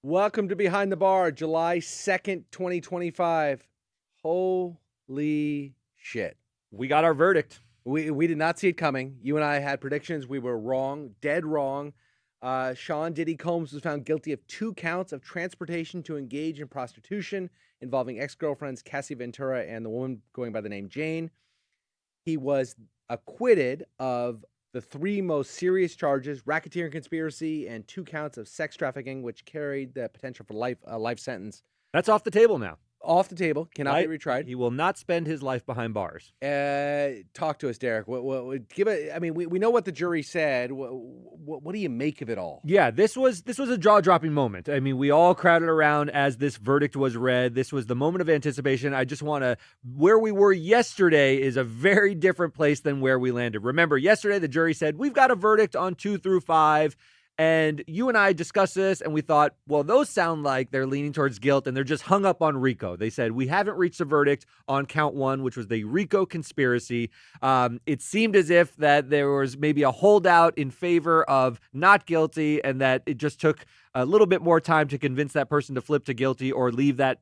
Welcome to Behind the Bar, July 2nd, 2025. Holy shit. We got our verdict. We did not see it coming. You and I had predictions. We were wrong, dead wrong. Sean Diddy Combs was found guilty of 2 counts of transportation to engage in prostitution involving ex-girlfriends Cassie Ventura and the woman going by the name Jane. He was acquitted of the 3 most serious charges, racketeering conspiracy and 2 counts of sex trafficking, which carried the potential for life sentence. That's off the table now. Off the table, cannot be retried. He will not spend his life behind bars. Talk to us, Derek. We know what the jury said. What do you make of it all? Yeah, this was a jaw-dropping moment. I mean, we all crowded around as this verdict was read. This was the moment of anticipation. Where we were yesterday is a very different place than where we landed. Remember, yesterday the jury said, we've got a verdict on 2 through 5. And you and I discussed this, and we thought, well, those sound like they're leaning towards guilt, and they're just hung up on RICO. They said, we haven't reached a verdict on count 1, which was the RICO conspiracy. It seemed as if that there was maybe a holdout in favor of not guilty, and that it just took a little bit more time to convince that person to flip to guilty or leave that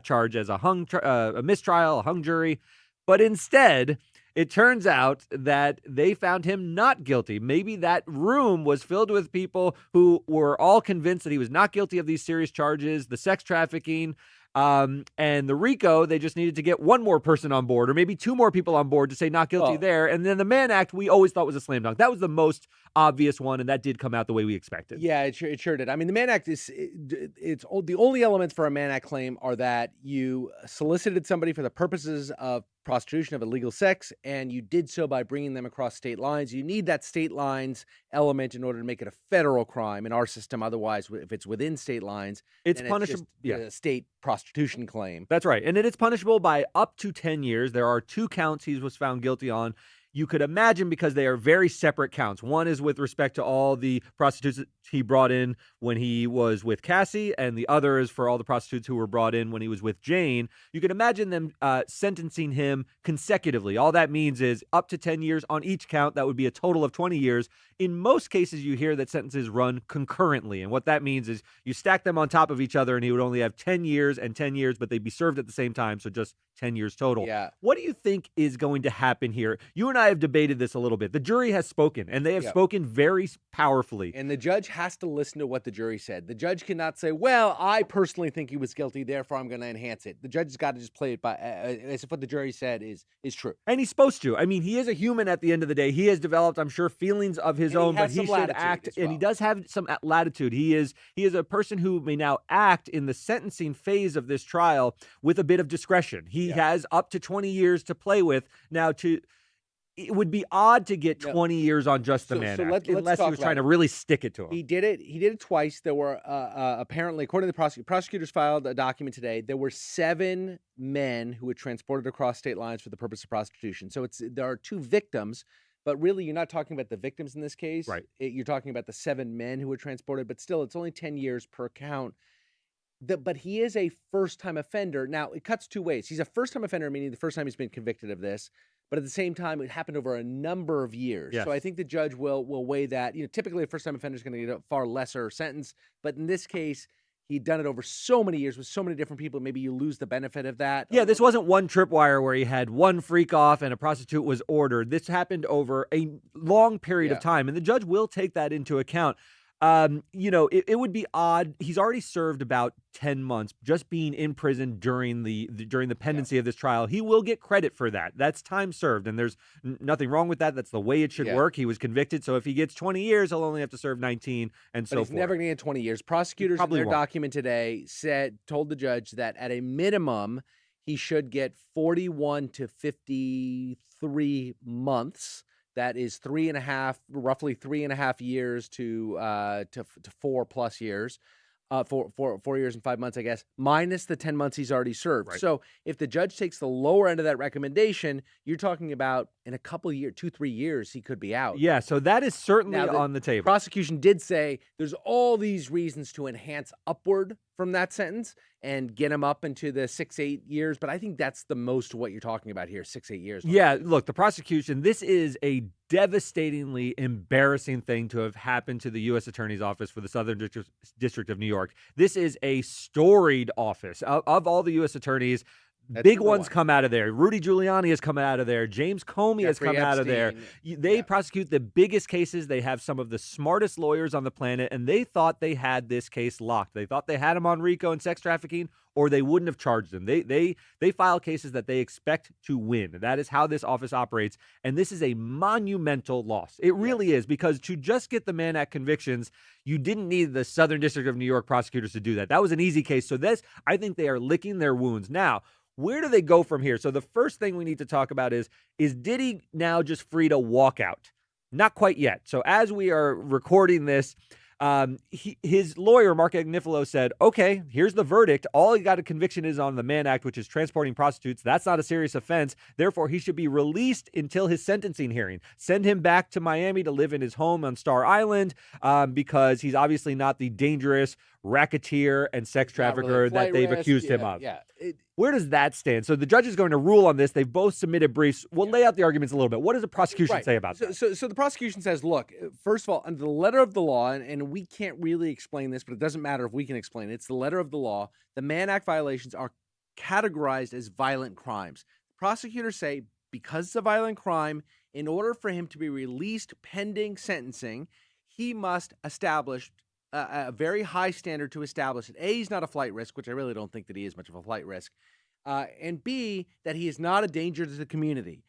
charge as a mistrial, a hung jury. But instead, it turns out that they found him not guilty. Maybe that room was filled with people who were all convinced that he was not guilty of these serious charges, the sex trafficking, and the RICO. They just needed to get 1 more person on board, or maybe 2 more people on board to say not guilty there. And then the Mann Act, we always thought was a slam dunk. That was the most obvious one, and that did come out the way we expected. Yeah, it sure did. I mean, the Mann Act the only elements for a Mann Act claim are that you solicited somebody for the purposes of prostitution, of illegal sex, and you did so by bringing them across state lines. You need that state lines element in order to make it a federal crime in our system. Otherwise, if it's within state lines, it's punishable. A state prostitution claim. That's right. And it is punishable by up to 10 years. There are 2 counts he was found guilty on. You could imagine, because they are very separate counts. One is with respect to all the prostitutes he brought in when he was with Cassie, and the other is for all the prostitutes who were brought in when he was with Jane. You can imagine them sentencing him consecutively. All that means is up to 10 years on each count. That would be a total of 20 years. In most cases, you hear that sentences run concurrently, and what that means is you stack them on top of each other, and he would only have 10 years and 10 years, but they'd be served at the same time, so just 10 years total. Yeah. What do you think is going to happen here? You and I have debated this a little bit. The jury has spoken, and they have spoken very powerfully. And the judge has to listen to what the jury said. The judge cannot say, well, I personally think he was guilty, therefore I'm going to enhance it. The judge has got to just play it by as if what the jury said is true. And he's supposed to. I mean, he is a human at the end of the day. He has developed, I'm sure, feelings of his own, but he should act, and he does have some latitude. He is a person who may now act in the sentencing phase of this trial with a bit of discretion. He has up to 20 years to play with. Now, it would be odd to get 20 years on just the Mann Act, unless he was trying to really stick it to him. He did it twice. There were apparently, according to the prosecutors filed a document today, there were 7 men who were transported across state lines for the purpose of prostitution. So there are 2 victims, but really you're not talking about the victims in this case. Right. You're talking about the 7 men who were transported, but still it's only 10 years per count. But he is a first-time offender. Now, it cuts 2 ways. He's a first-time offender, meaning the first time he's been convicted of this. But at the same time, it happened over a number of years. Yes. So I think the judge will weigh that. Typically a first-time offender is going to get a far lesser sentence. But in this case, he'd done it over so many years with so many different people. Maybe you lose the benefit of that. Yeah, this wasn't one tripwire where he had one freak off and a prostitute was ordered. This happened over a long period of time, and the judge will take that into account. It would be odd. He's already served about 10 months just being in prison during the pendency of this trial. He will get credit for that. That's time served, and there's nothing wrong with that. That's the way it should work. He was convicted, so if he gets 20 years, he'll only have to serve 19 and so forth. But he's never going to get 20 years. Prosecutors in their document today told the judge that at a minimum, he should get 41 to 53 months. That is roughly 3.5 years to 4+ years, 4 years and 5 months, I guess, minus the 10 months he's already served. Right. So if the judge takes the lower end of that recommendation, you're talking about in a couple of years, 2-3 years, he could be out. Yeah, so that is certainly on the table. Prosecution did say there's all these reasons to enhance upward from that sentence and get him up into the 6-8 years. But I think that's the most of what you're talking about here, 6-8 years. Yeah, look, the prosecution, this is a devastatingly embarrassing thing to have happened to the U.S. Attorney's Office for the Southern District of New York. This is a storied office. Of all the U.S. attorneys, That's big number ones one. come out of there. Rudy Giuliani has come out of there. James Comey has Jeffrey come out of there. Epstein. They Yeah. prosecute the biggest cases. They have some of the smartest lawyers on the planet, and they thought they had this case locked. They thought they had him on RICO and sex trafficking, or they wouldn't have charged him. They file cases that they expect to win. That is how this office operates, and this is a monumental loss. It really is, because to just get the Mann Act convictions, you didn't need the Southern District of New York prosecutors to do that. That was an easy case. So this, I think they are licking their wounds. Now, where do they go from here? So the first thing we need to talk about is Diddy now just free to walk out? Not quite yet. So as we are recording this, his lawyer, Mark Agnifilo, said, okay, here's the verdict. All he got a conviction is on the Mann Act, which is transporting prostitutes. That's not a serious offense. Therefore, he should be released until his sentencing hearing. Send him back to Miami to live in his home on Star Island, because he's obviously not the dangerous racketeer and sex trafficker that they've accused him of. Yeah. Where does that stand? So the judge is going to rule on this. They've both submitted briefs. We'll lay out the arguments a little bit. What does the prosecution say about that? So the prosecution says, look, first of all, under the letter of the law, and we can't really explain this, but it doesn't matter if we can explain it. It's the letter of the law. The Mann Act violations are categorized as violent crimes. Prosecutors say, because it's a violent crime, in order for him to be released pending sentencing, he must establish a very high standard to establish that A, he's not a flight risk, which I really don't think that he is much of a flight risk, and B, that he is not a danger to the community.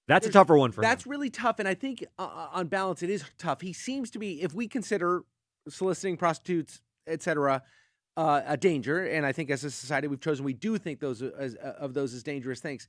That's a tougher one for him. That's really tough, and I think on balance it is tough. He seems to be, if we consider soliciting prostitutes, etc., a danger, and I think as a society we've chosen, we do think those as dangerous things.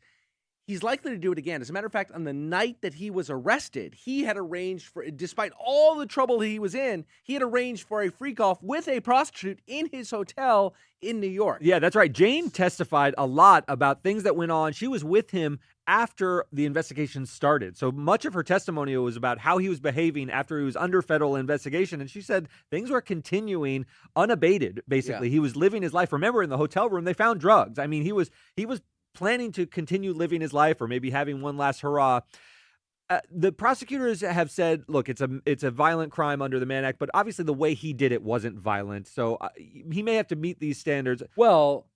He's likely to do it again. As a matter of fact, on the night that he was arrested, he had arranged for, despite all the trouble he was in, he had arranged for a freak off with a prostitute in his hotel in New York. Yeah, that's right. Jane testified a lot about things that went on. She was with him after the investigation started. So much of her testimony was about how he was behaving after he was under federal investigation. And she said things were continuing unabated, basically. Yeah. He was living his life. Remember, in the hotel room, they found drugs. I mean, he was planning to continue living his life, or maybe having one last hurrah. The prosecutors have said, look, it's a violent crime under the Mann Act, but obviously the way he did it wasn't violent. So he may have to meet these standards. Well,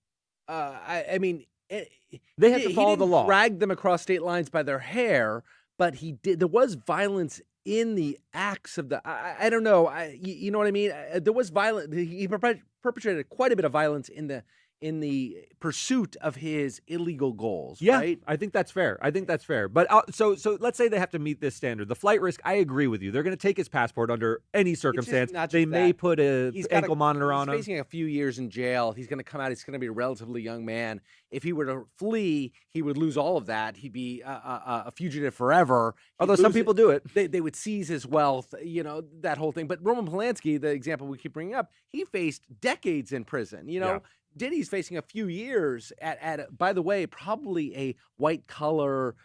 I mean, they have to follow the law. Drag them across state lines by their hair, but he did. There was violence in the acts of the. I don't know. You know what I mean? There was violence. He perpetrated quite a bit of violence in the pursuit of his illegal goals. Yeah, right? I think that's fair. But so let's say they have to meet this standard. The flight risk, I agree with you. They're going to take his passport under any circumstance. They may put an ankle monitor on him. He's facing a few years in jail. He's going to come out. He's going to be a relatively young man. If he were to flee, he would lose all of that. He'd be a fugitive forever. Although some people do it. They would seize his wealth, that whole thing. But Roman Polanski, the example we keep bringing up, he faced decades in prison, Yeah. Diddy's facing a few years at by the way, probably a white collar,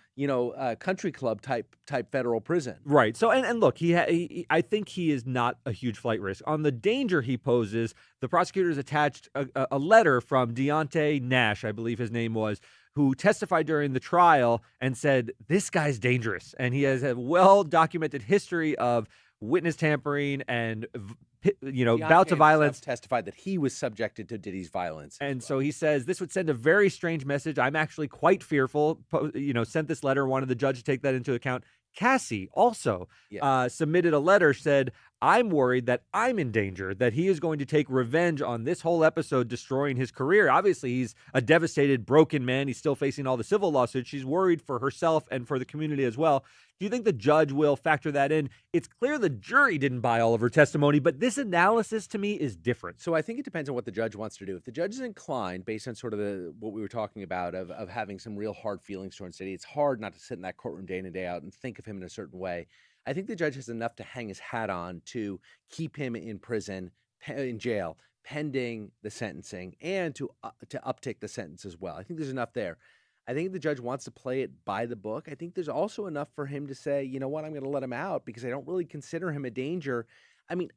country club type federal prison. Right. So and look, I think he is not a huge flight risk. On the danger he poses, the prosecutors attached a letter from Deontay Nash, I believe his name was, who testified during the trial and said, this guy's dangerous. And he has a well-documented history of witness tampering and bouts of violence. Testified that he was subjected to Diddy's violence. And so he says this would send a very strange message. I'm actually quite fearful, sent this letter, wanted the judge to take that into account. Cassie also submitted a letter, said, I'm worried that I'm in danger, that he is going to take revenge on this whole episode, destroying his career. Obviously, he's a devastated, broken man. He's still facing all the civil lawsuits. She's worried for herself and for the community as well. Do you think the judge will factor that in? It's clear the jury didn't buy all of her testimony, but this analysis to me is different. So I think it depends on what the judge wants to do. If the judge is inclined, based on sort of what we were talking about, of having some real hard feelings towards Diddy, it's hard not to sit in that courtroom day in and day out and think of him in a certain way. I think the judge has enough to hang his hat on to keep him in prison, in jail, pending the sentencing, and to uptick the sentence as well. I think there's enough there. I think the judge wants to play it by the book. I think there's also enough for him to say, you know what, I'm going to let him out because I don't really consider him a danger. I mean,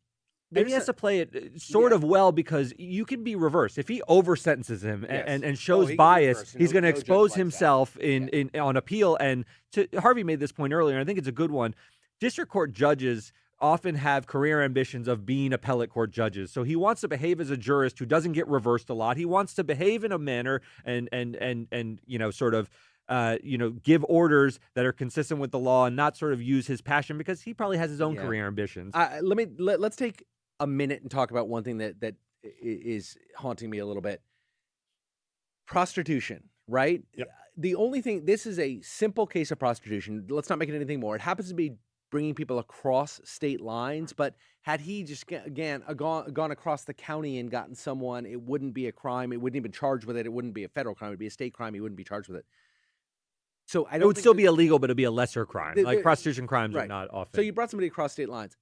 And he has to play it sort of well because you can be reversed. If he over sentences him and shows bias, he's going to expose himself in on appeal. And Harvey made this point earlier, and I think it's a good one. District court judges often have career ambitions of being appellate court judges. So he wants to behave as a jurist who doesn't get reversed a lot. He wants to behave in a manner and sort of give orders that are consistent with the law and not sort of use his passion because he probably has his own career ambitions. Let's take a minute and talk about one thing that is haunting me a little bit. Prostitution, right? Yep. The only thing, this is a simple case of prostitution. Let's not make it anything more. It happens to be bringing people across state lines, but had he just gone across the county and gotten someone, it wouldn't be a crime. It wouldn't even charge with it. It wouldn't be a federal crime. It'd be a state crime. He wouldn't be charged with it. So I don't. It would still be illegal, but it'd be a lesser crime. Like prostitution crimes are not often. So you brought somebody across state lines.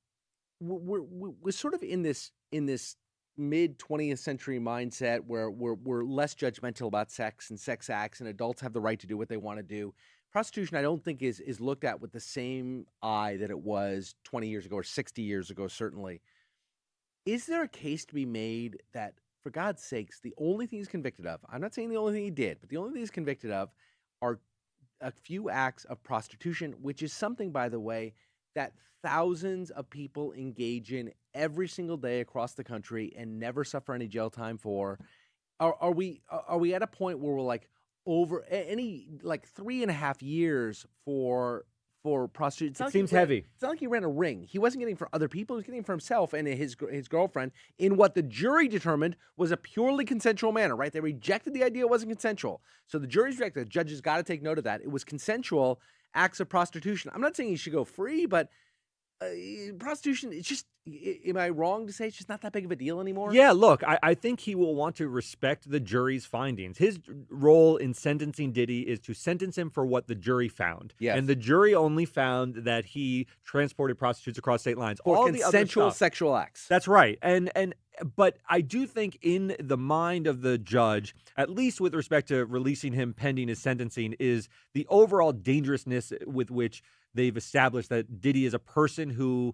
We're sort of in this mid 20th century mindset where we're less judgmental about sex and sex acts, and adults have the right to do what they want to do. Prostitution, I don't think is looked at with the same eye that it was 20 years ago or 60 years ago, certainly. Is there a case to be made that, for God's sakes, the only thing he's convicted of, I'm not saying the only thing he did, but the only thing he's convicted of are a few acts of prostitution, which is something, by the way, that thousands of people engage in every single day across the country and never suffer any jail time for? Are we at a point where we're like, over any 3.5 years for prostitution? It seems heavy. It's not like he ran a ring. He wasn't getting for other people. He was getting for himself and his girlfriend in what the jury determined was a purely consensual manner, right? They rejected the idea it wasn't consensual. So the jury's rejected. The judges got to take note of that. It was consensual acts of prostitution. I'm not saying he should go free, but prostitution, it's just, am I wrong to say it's just not that big of a deal anymore? Yeah, look, I think he will want to respect the jury's findings. His role in sentencing Diddy is to sentence him for what the jury found. Yes. And the jury only found that he transported prostitutes across state lines. For all consensual the other stuff, sexual acts. That's right. But I do think in the mind of the judge, at least with respect to releasing him pending his sentencing, is the overall dangerousness with which they've established that Diddy is a person who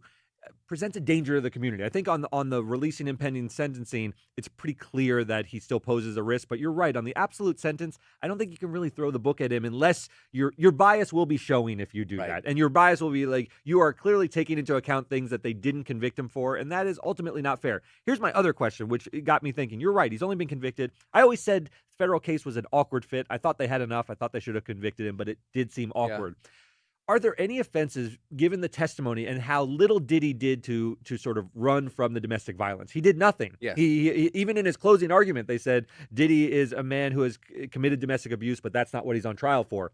presents a danger to the community. I think on the releasing him pending sentencing, it's pretty clear that he still poses a risk. But you're right, on the absolute sentence, I don't think you can really throw the book at him unless your bias will be showing if you do that. And your bias will be like, you are clearly taking into account things that they didn't convict him for, and that is ultimately not fair. Here's my other question, which got me thinking. You're right, he's only been convicted. I always said federal case was an awkward fit. I thought they had enough. I thought they should have convicted him, but it did seem awkward. Yeah. Are there any offenses, given the testimony and how little Diddy did to sort of run from the domestic violence? He did nothing. Yes. He even in his closing argument, they said Diddy is a man who has committed domestic abuse, but that's not what he's on trial for.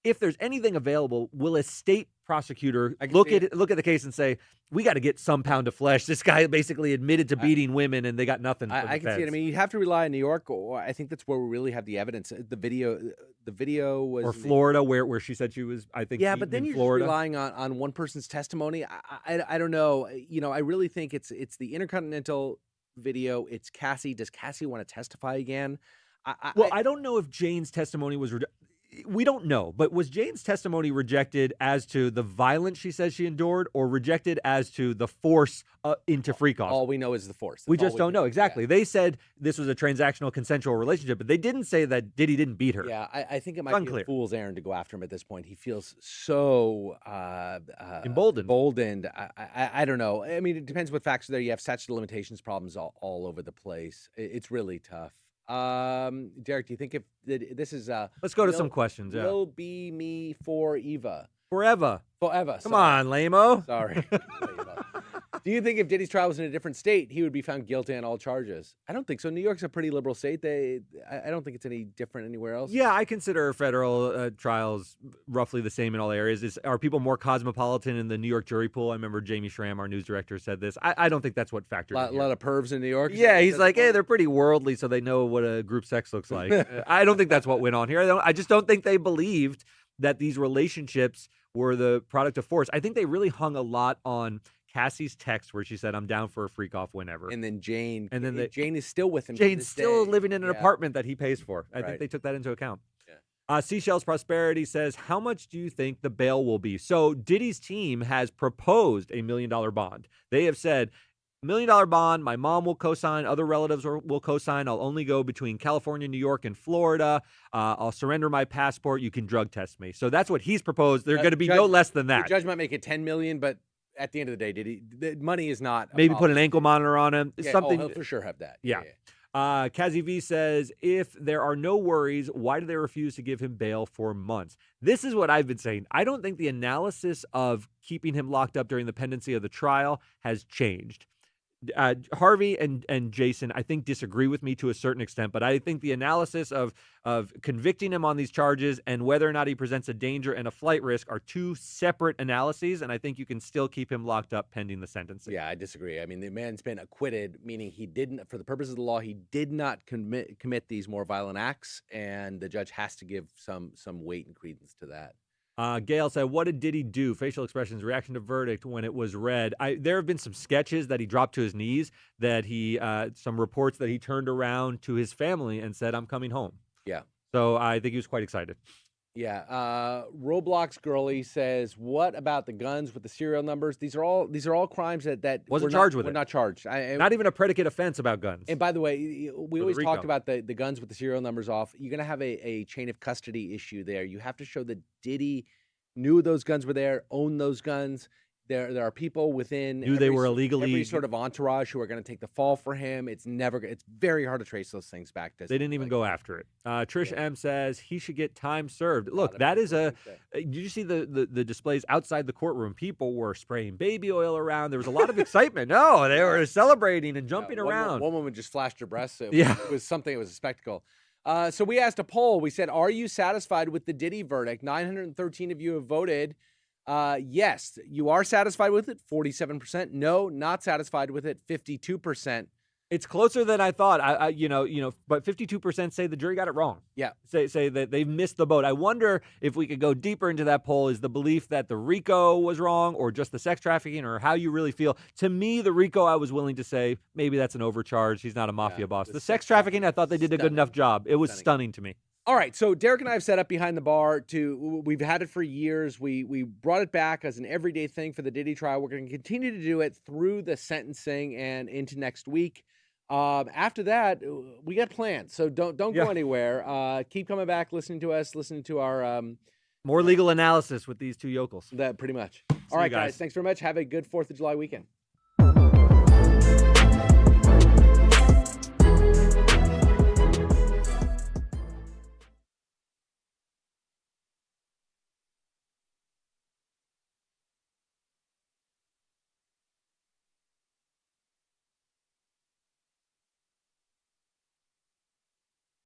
If there's anything available, will a state prosecutor look at the case and say, we got to get some pound of flesh? This guy basically admitted to beating women, and they got nothing. I can see it. I mean, you'd have to rely on New York. Or I think that's where we really have the evidence. The video was, or Florida, where she said she was. I think. Yeah, but then you're just relying on one person's testimony. I don't know. You know, I really think it's the Intercontinental video. It's Cassie. Does Cassie want to testify again? I don't know if Jane's testimony was. We don't know, but was Jane's testimony rejected as to the violence she says she endured, or rejected as to the force into Freakoff? All we know is the force. We just don't know. Exactly. Yeah. They said this was a transactional, consensual relationship, but they didn't say that Diddy didn't beat her. Yeah, I think it might be a fool's errand to go after him at this point. He feels so emboldened. I don't know. I mean, it depends what facts are there. You have statute of limitations problems all over the place. It's really tough. Derek, do you think if this is let's go to some questions. Yeah. Will be me for Eva forever. Come on, lame-o. Sorry. Do you think if Diddy's trial was in a different state, he would be found guilty on all charges? I don't think so. New York's a pretty liberal state. I don't think it's any different anywhere else. Yeah, I consider federal trials roughly the same in all areas. Are people more cosmopolitan in the New York jury pool? I remember Jamie Schramm, our news director, said this. I don't think that's what factored in. A lot of pervs in New York? Yeah, he's like, hey, they're pretty worldly, so they know what a group sex looks like. I don't think that's what went on here. I just don't think they believed that these relationships were the product of force. I think they really hung a lot on Cassie's text where she said, I'm down for a freak off whenever. And then Jane. And then Jane is still with him. Jane's still living in an apartment that he pays for. I think they took that into account. Yeah. Seashells Prosperity says, how much do you think the bail will be? So Diddy's team has proposed $1 million bond. They have said, $1 million bond. My mom will co-sign. Other relatives will co-sign. I'll only go between California, New York, and Florida. I'll surrender my passport. You can drug test me. So that's what he's proposed. They're going to be no less than that. The judge might make it $10 million, but at the end of the day, the money is not. Maybe put an ankle monitor on him. Yeah, something. he'll for sure have that. Yeah. Kazi V says, if there are no worries, why do they refuse to give him bail for months? This is what I've been saying. I don't think the analysis of keeping him locked up during the pendency of the trial has changed. Harvey and Jason, I think, disagree with me to a certain extent, but I think the analysis of convicting him on these charges and whether or not he presents a danger and a flight risk are two separate analyses, and I think you can still keep him locked up pending the sentencing. Yeah, I disagree. I mean, the man's been acquitted, meaning he didn't, for the purposes of the law, he did not commit these more violent acts, and the judge has to give some weight and credence to that. Gail said, what did Diddy do? Facial expressions, reaction to verdict when it was read. There have been some sketches that he dropped to his knees, that some reports that he turned around to his family and said, I'm coming home. Yeah. So I think he was quite excited. Yeah. Roblox Girlie says, what about the guns with the serial numbers? These are all crimes that wasn't charged with it. We're not charged. Not even a predicate offense about guns. And by the way, we always talked about the guns with the serial numbers off. You're going to have a chain of custody issue there. You have to show that Diddy knew those guns were there, owned those guns. There are people within they were illegally every sort of entourage who are going to take the fall for him. It's very hard to trace those things back to. They didn't even go after it. Trish M says he should get time served. Look, that is did you see the displays outside the courtroom? People were spraying baby oil around. There was a lot of excitement. No, they were celebrating and jumping around. One woman just flashed her breasts. It was something. It was a spectacle. So we asked a poll. We said, are you satisfied with the Diddy verdict? 913 of you have voted. Yes, you are satisfied with it, 47%. No, not satisfied with it, 52%. It's closer than I thought. But 52% say the jury got it wrong. Yeah. Say that they've missed the boat. I wonder if we could go deeper into that poll. Is the belief that the RICO was wrong, or just the sex trafficking, or how you really feel? To me, the RICO, I was willing to say maybe that's an overcharge. He's not a mafia boss. The sex trafficking, I thought they did a good enough job. It was stunning to me. All right, so Derek and I have set up Behind the Bar. We've had it for years. We brought it back as an everyday thing for the Diddy trial. We're going to continue to do it through the sentencing and into next week. After that, we got plans, so don't go anywhere. Keep coming back, listening to us, listening to our more legal analysis with these two yokels. That pretty much. All right, guys. Thanks very much. Have a good 4th of July weekend.